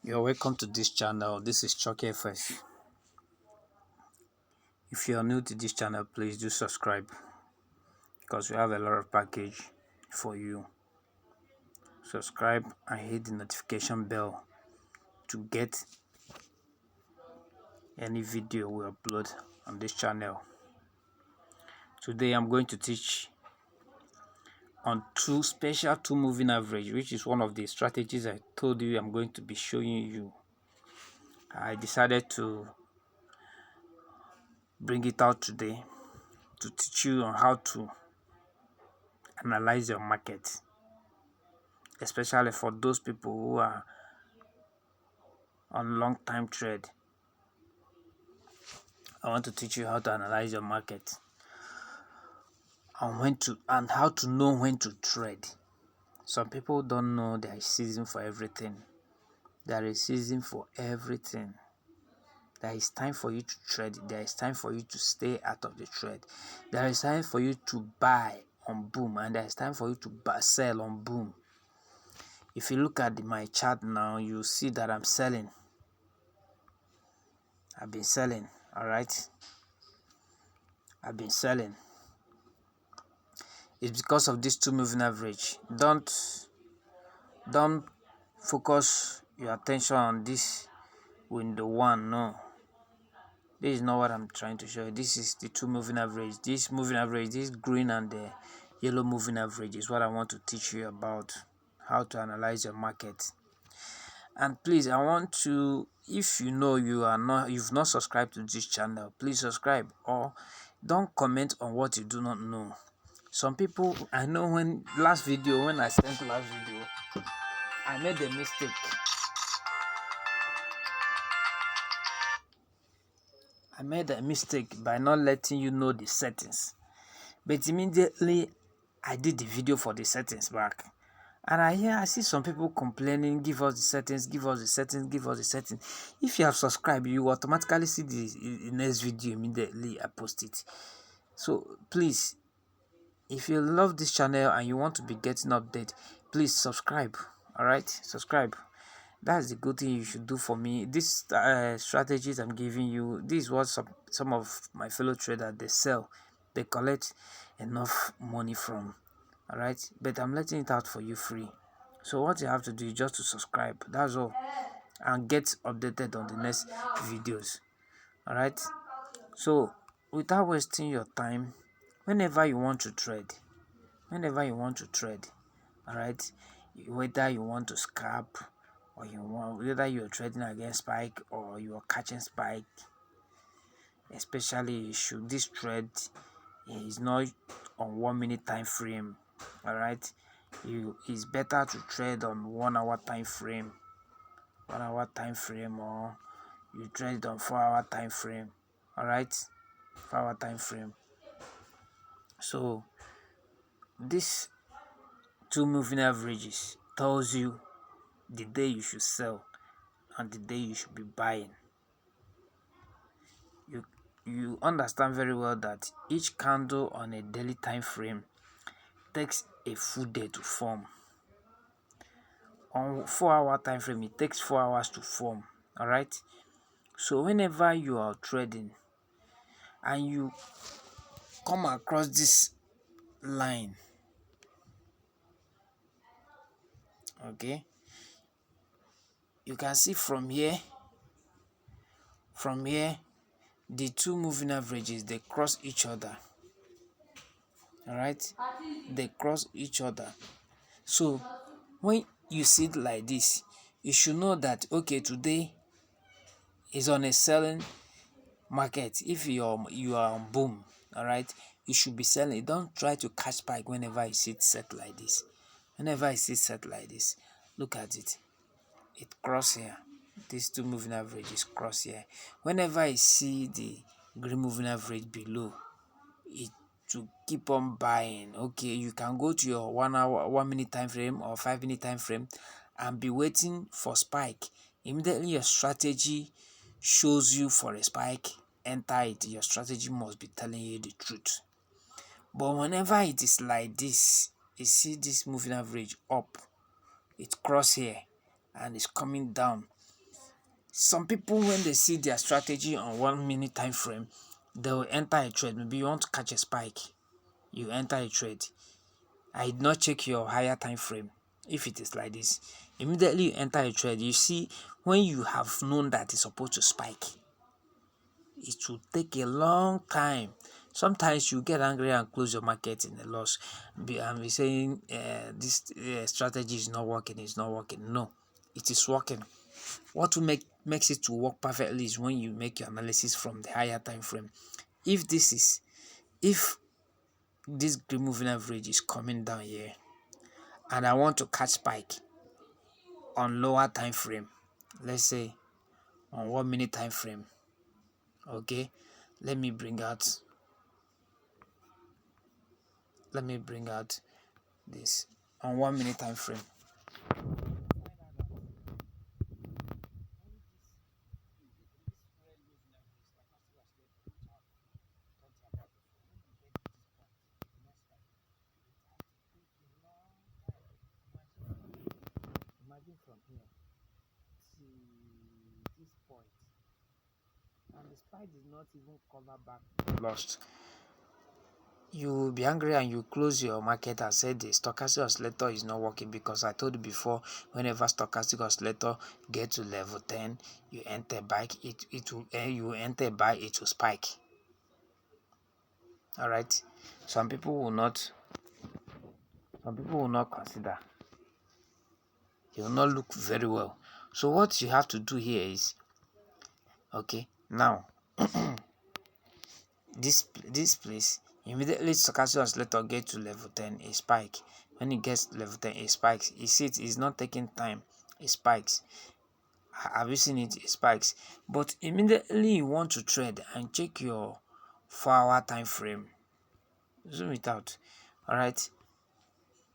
You're welcome to this channel. This is Chucky FS. If you're new to this channel, please do subscribe because we have a lot of package for you. Subscribe and hit the notification bell to get any video we upload on this channel. Today I'm going to teach on two moving average, which is one of the strategies I told you I'm going to be showing you. I decided to bring it out today to teach you on how to analyze your market, especially for those people who are on long time trade. I want to teach you how to analyze your market and how to know when to trade. Some people don't know there is season for everything. There is season for everything. There is time for you to trade. There is time for you to stay out of the trade. There is time for you to buy on boom, and there is time for you to sell on boom. If you look at my chart now, you see that I'm selling. I've been selling, all right? I've been selling. It's because of this two moving average. Don't focus your attention on this window one. No, this is not what I'm trying to show you. This is the two moving average. This moving average, this green and the yellow moving average, is what I want to teach you about, how to analyze your market. And please, I want to, if you know you've not subscribed to this channel, please subscribe, or don't comment on what you do not know. Some people, I know when I sent last video, I made a mistake. I made a mistake by not letting you know the settings. But immediately I did the video for the settings back. And I see some people complaining, give us the settings, give us the settings, give us the settings. If you have subscribed, you automatically see the next video immediately I post it. So please, if you love this channel and you want to be getting updates, please subscribe. Alright, subscribe. That's the good thing you should do for me. These strategies I'm giving you, this is what some of my fellow traders they sell. They collect enough money from. Alright, but I'm letting it out for you free. So what you have to do is just to subscribe. That's all. And get updated on the next videos. Alright, so without wasting your time, whenever you want to trade, alright, whether you want to scalp, or whether you're trading against spike or you're catching spike, especially should this trade is not on 1 minute time frame, alright, it's better to trade on 1 hour time frame, or you trade on 4 hour time frame, alright, 4 hour time frame. So this two moving averages tells you the day you should sell and the day you should be buying. You understand very well that each candle on a daily time frame takes a full day to form. On 4 hour time frame, it takes 4 hours to form. Alright, so whenever you are trading and you come across this line, okay, you can see from here the two moving averages, they cross each other. Alright, they cross each other. So when you see it like this, you should know that okay, today is on a selling market. If you are on boom, alright, you should be selling. Don't try to catch spike whenever you see it set like this. Look at it. It cross here. These two moving averages cross here. Whenever I see the green moving average below, it to keep on buying. Okay, you can go to your 1 minute time frame or 5 minute time frame and be waiting for spike. Immediately your strategy shows you for a spike, enter it. Your strategy must be telling you the truth. But whenever it is like this, you see this moving average up, it cross here and it's coming down. Some people, when they see their strategy on 1 minute time frame, they will enter a trade. Maybe you want to catch a spike, you enter a trade. I did not check your higher time frame. If it is like this, immediately you enter a trade. You see, when you have known that it's supposed to spike, it will take a long time. Sometimes you get angry and close your market in a loss and be saying this strategy is not working, it's not working. No, it is working. What will makes it to work perfectly is when you make your analysis from the higher time frame. If this green moving average is coming down here and I want to catch spike on lower time frame, let's say on 1 minute time frame, okay, let me bring out this on 1 minute time frame. Imagine from here to this point, and the spike did not even cover back lost. You will be angry and you close your market and say the stochastic oscillator is not working, because I told you before, whenever stochastic oscillator get to level 10, you enter buy, you enter buy, it will spike. All right, some people will not consider, it will not look very well. So what you have to do here is, okay, now this place, immediately stochastic oscillator get to level 10, a spike. When it gets to level 10, it spikes. You see, it is not taking time, it spikes. Have you seen it? It spikes. But immediately you want to trade and check your 4-hour time frame, zoom it out. All right,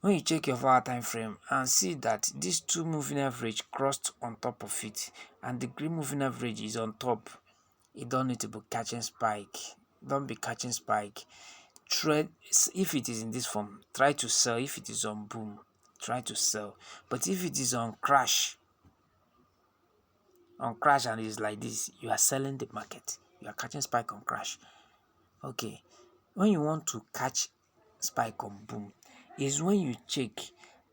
when you check your 4-hour time frame and see that these two moving average crossed on top of it and the green moving average is on top, you don't need to be catching spike. Don't be catching spike. Trade if it is in this form, try to sell. If it is on boom, try to sell. But if it is on crash and it's like this, you are selling the market, you are catching spike on crash. Okay, when you want to catch spike on boom is when you check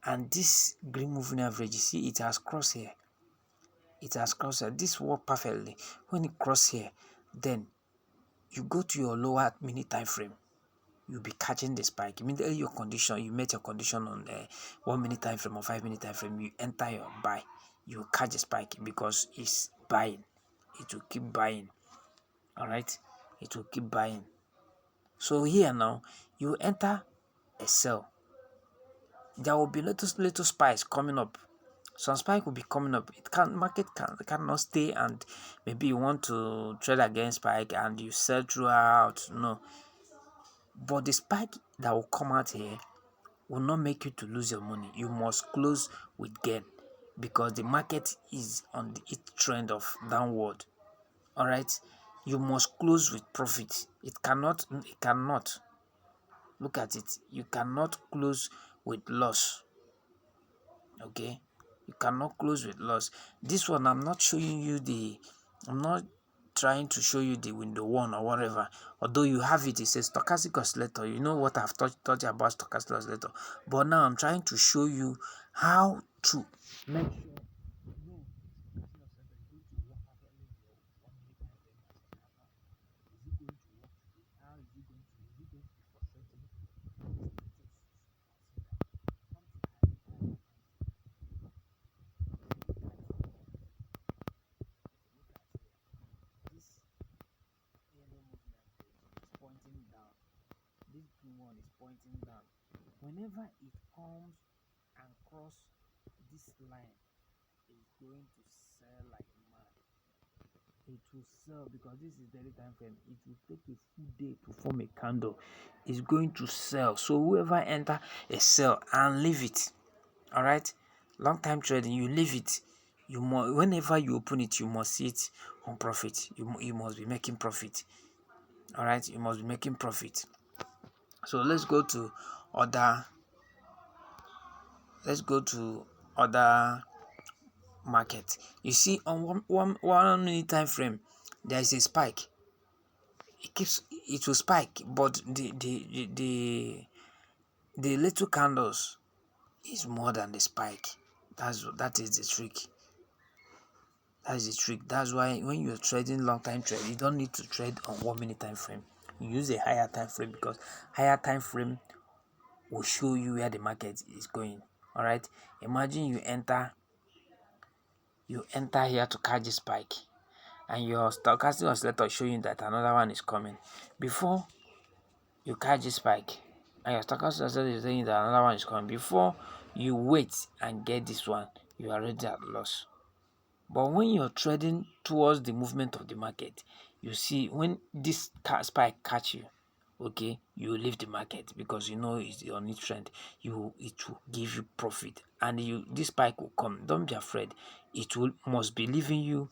and this green moving average, you see it has crossed here, this work perfectly. When it cross here, then you go to your lower minute time frame, you'll be catching the spike. Immediately you met your condition on 1 minute time frame or 5 minute time frame, you enter your buy, you catch the spike because it's buying. It will keep buying. All right, it will keep buying. So here now you enter a sell. There will be little spikes coming up. Some spike will be coming up. Market cannot stay, and maybe you want to trade against spike and you sell throughout. No, but the spike that will come out here will not make you to lose your money. You must close with gain because the market is on its trend of downward. All right, you must close with profit. It cannot look at it, you cannot close with loss. Okay, you cannot close with loss. This one, I'm not trying to show you the window one or whatever, although you have it. It says stochastic oscillator. You know what I've taught you about stochastic oscillator, but now I'm trying to show you how to make sure pointing down. This green one is pointing down. Whenever it comes and cross this line, it's going to sell like mad. It will sell because this is daily time frame. It will take a full day to form a candle. It's going to sell. So whoever enter a sell and leave it, all right, long time trading, you leave it. Whenever you open it, you must see it on profit. You must be making profit. All right, you must be making profit. So let's go to other market. You see on one minute time frame, there is a spike. It will spike, but the little candles is more than the spike. That is the trick. That's the trick. That's why when you're trading long time trade, you don't need to trade on 1 minute time frame. You use a higher time frame, because higher time frame will show you where the market is going. All right. Imagine you enter here to catch a spike, and your stochastic oscillator show you that another one is coming. Before you catch a spike, and your stochastic oscillator is saying that another one is coming, before you wait and get this one, you are already at loss. But when you're trading towards the movement of the market, you see when this spike catch you, okay, you leave the market, because you know it's on its trend. It will give you profit, and this spike will come. Don't be afraid. Must be leaving you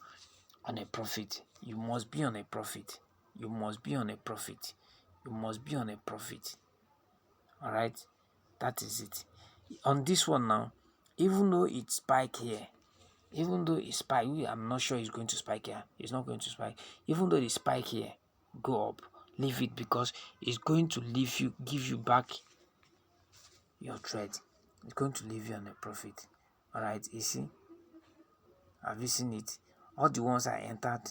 on a profit. You must be on a profit. You must be on a profit. You must be on a profit. All right, that is it. On this one now, even though it spike here, even though it spike, I'm not sure it's going to spike here. It's not going to spike. Even though the spike here, go up, leave it, because it's going to give you back your trade. It's going to leave you on a profit. All right, you see, have you seen it? All the ones I entered,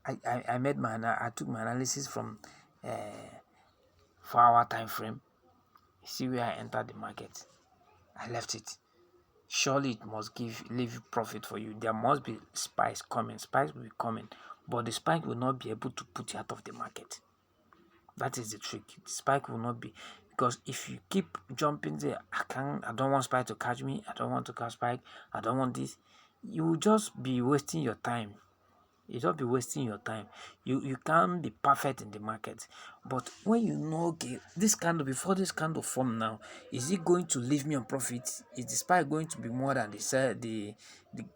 I took my analysis from 4-hour time frame. See where I entered the market. I left it. Surely it must leave profit for you. There must be spikes coming. Spikes will be coming, but the spike will not be able to put you out of the market. That is the trick. The spike will not be, because if you keep jumping there, I don't want spike to catch me. I don't want to catch spike. I don't want this. You will just be wasting your time. You don't be wasting your time. You can't be perfect in the market. But when you know, okay, this candle, before this candle form now, is it going to leave me on profit? Is the spike going to be more than the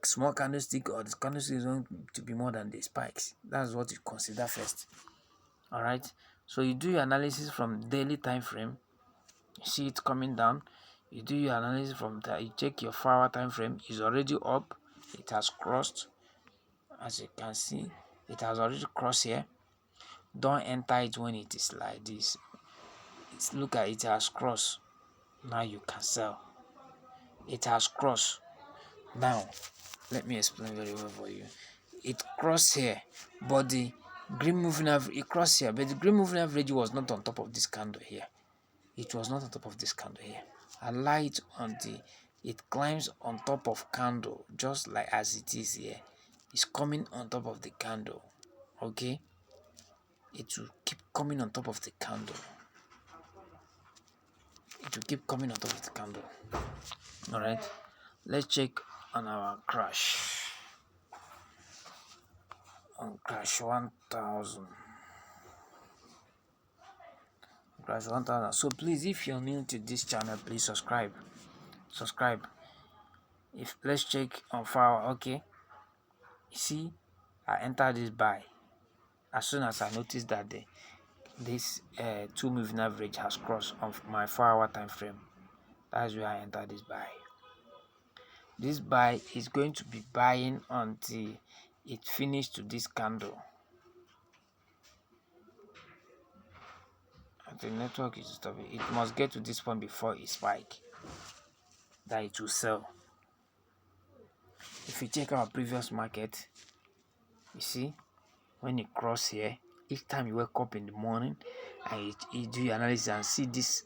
small candlestick, or the candlestick is going to be more than the spikes? That's what you consider first. All right. So you do your analysis from daily time frame. You see it coming down. You do your analysis from that. You check your 4-hour time frame. It's already up. It has crossed. As you can see, it has already crossed here. Don't enter it when it is like this. Look at it, has crossed. Now you can sell. It has crossed. Now let me explain very well for you. It crossed here, but the green moving average, it crossed here, but the green moving average was not on top of this candle here. It was not on top of this candle here. Allow it it climbs on top of candle, just like as it is here. It's coming on top of the candle. Okay, it will keep coming on top of the candle. It will keep coming on top of the candle. All right, let's check on our crash. On crash 1000. Crash 1000. So please, if you're new to this channel, please subscribe. Let's check on file. Okay, you see, I entered this buy as soon as I noticed that this 2 moving average has crossed on my 4-hour time frame. That's where I entered this buy. This buy is going to be buying until it finishes to this candle. And the network is stopping. It must get to this point before it spike, that it will sell. If you check our previous market, you see, when it cross here, each time you wake up in the morning and you do your analysis and see this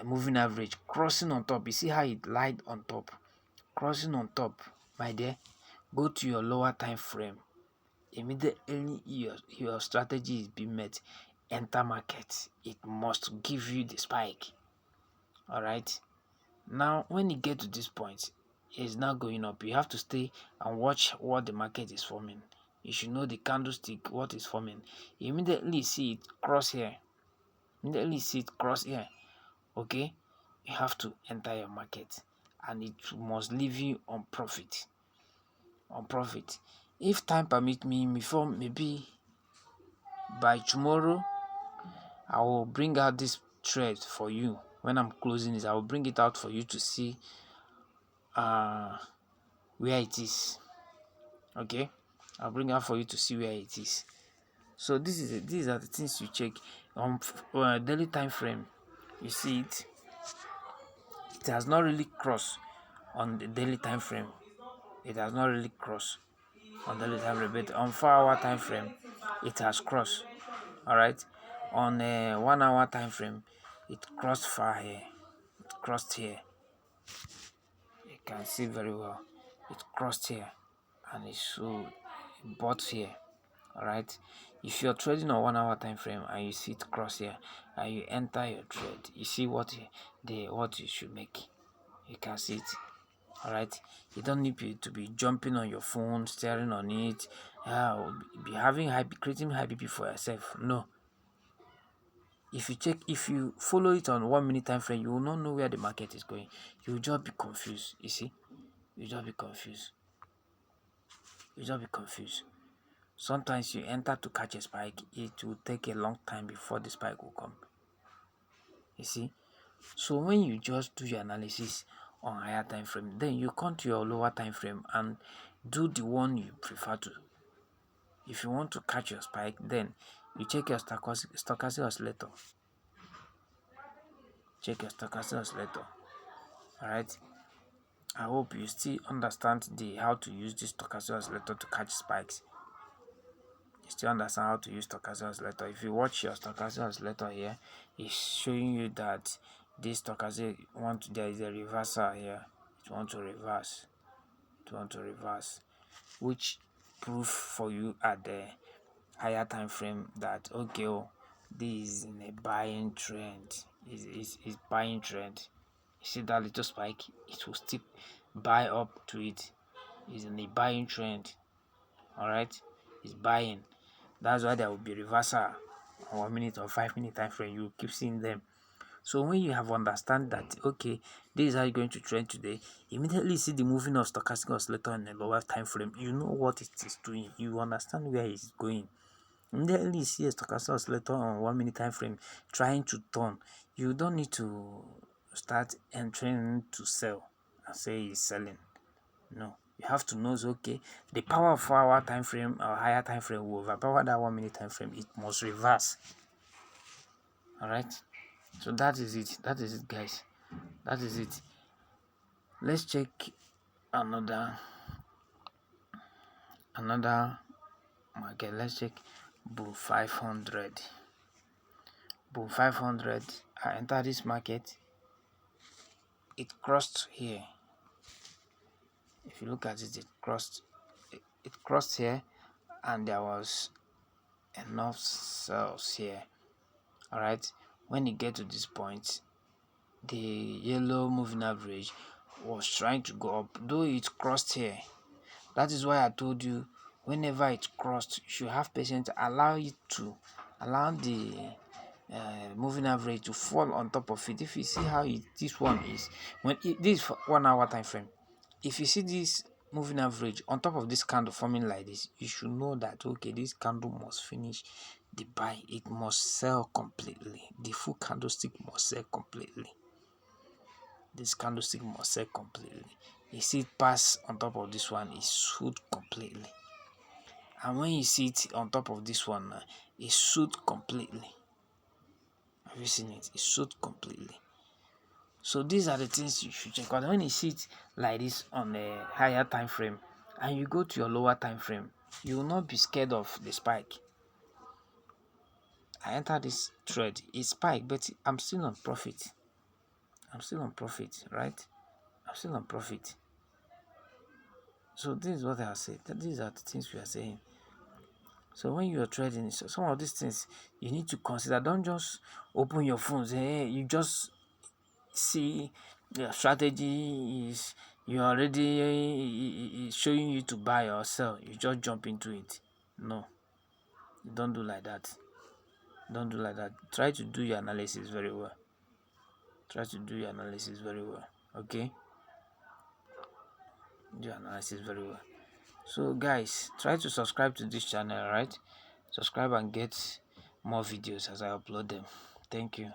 moving average crossing on top, you see how it lied on top, crossing on top. My dear, go to your lower time frame. Immediately your strategy is being met, enter market. It must give you the spike. All right, now when you get to this point, it's now going up. You have to stay and watch what the market is forming. You should know the candlestick, what is forming. You immediately see it cross here. Okay, you have to enter your market, and it must leave you on profit. If time permit me, before maybe by tomorrow, I will bring out this trade for you. When I'm closing this, I will bring it out for you to see where it is. Okay, I'll bring out for you to see where it is. So these are the things you check on daily time frame. You see it has not really crossed on the daily time frame. It has not really crossed on daily time frame, but on 4-hour time frame it has crossed. All right, on a 1-hour time frame it crossed far here, it crossed here. You can see very well it crossed here and it's so bought here. All right, if you're trading on 1-hour time frame and you see it cross here and you enter your trade, you see what you should make. You can see it. All right, you don't need to be jumping on your phone, staring on it, be having creating high BP for yourself. No, if you follow it on 1 minute time frame, you will not know where the market is going. You will just be confused. You see, you just be confused. Sometimes you enter to catch a spike, it will take a long time before the spike will come. You see, so when you just do your analysis on higher time frame, then you come to your lower time frame and do the one you prefer to. If you want to catch your spike, then you check your stochastic oscillator. Check your stochastic oscillator. All right, I hope you still understand how to use this stochastic oscillator to catch spikes. You still understand how to use stochastic oscillator. If you watch your stochastic oscillator here, it's showing you that this stochastic there is a reversal here. It wants to reverse, which proof for you at the higher time frame that okay, this is in a buying trend. Is buying trend. You see that little spike, it will still buy up to it. Is in a buying trend. All right, it's buying. That's why there will be reversal on 1 minute or 5 minute time frame. You keep seeing them. So when you have understand that okay, this is how you're going to trend today, immediately see the moving of stochastic oscillator in a lower time frame. You know what it is doing. You understand where it's going. Immediately see a stochastic oscillator on 1 minute time frame trying to turn. You don't need to start entering to sell and say it's selling. No, you have to know okay, the power of 4-hour time frame or higher time frame will overpower that 1 minute time frame. It must reverse. All right, so that is it, guys. That is it. Let's check another market. Let's check Bull 500. Bull 500. I entered this market, it crossed here. If you look at it, it crossed here and there was enough sales here. All right, when you get to this point, the yellow moving average was trying to go up, though it crossed here. That is why I told you whenever it crossed, you should have patience, allow the moving average to fall on top of it. If you see how this one is, this 1 hour time frame, if you see this moving average on top of this candle forming like this, you should know that okay, this candle must finish the buy. It must sell completely. The full candlestick must sell completely. This candlestick must sell completely. You see it pass on top of this one, it's sold completely. And when you see it on top of this one, it's sold completely. Have you seen it? It's sold completely. So these are the things you should check out. When you see it like this on a higher time frame and you go to your lower time frame, you will not be scared of the spike. I entered this trade, it's spike, but I'm still on profit. Right? I'm still on profit. So this is what I say. These are the things we are saying. So when you are trading, some of these things you need to consider. Don't just open your phone. Say, hey, you just see your strategy is you already showing you to buy or sell. You just jump into it. No, don't do like that. Don't do like that. Try to do your analysis very well. Okay, do your analysis very well. So guys, try to subscribe to this channel, right? Subscribe and get more videos as I upload them. Thank you.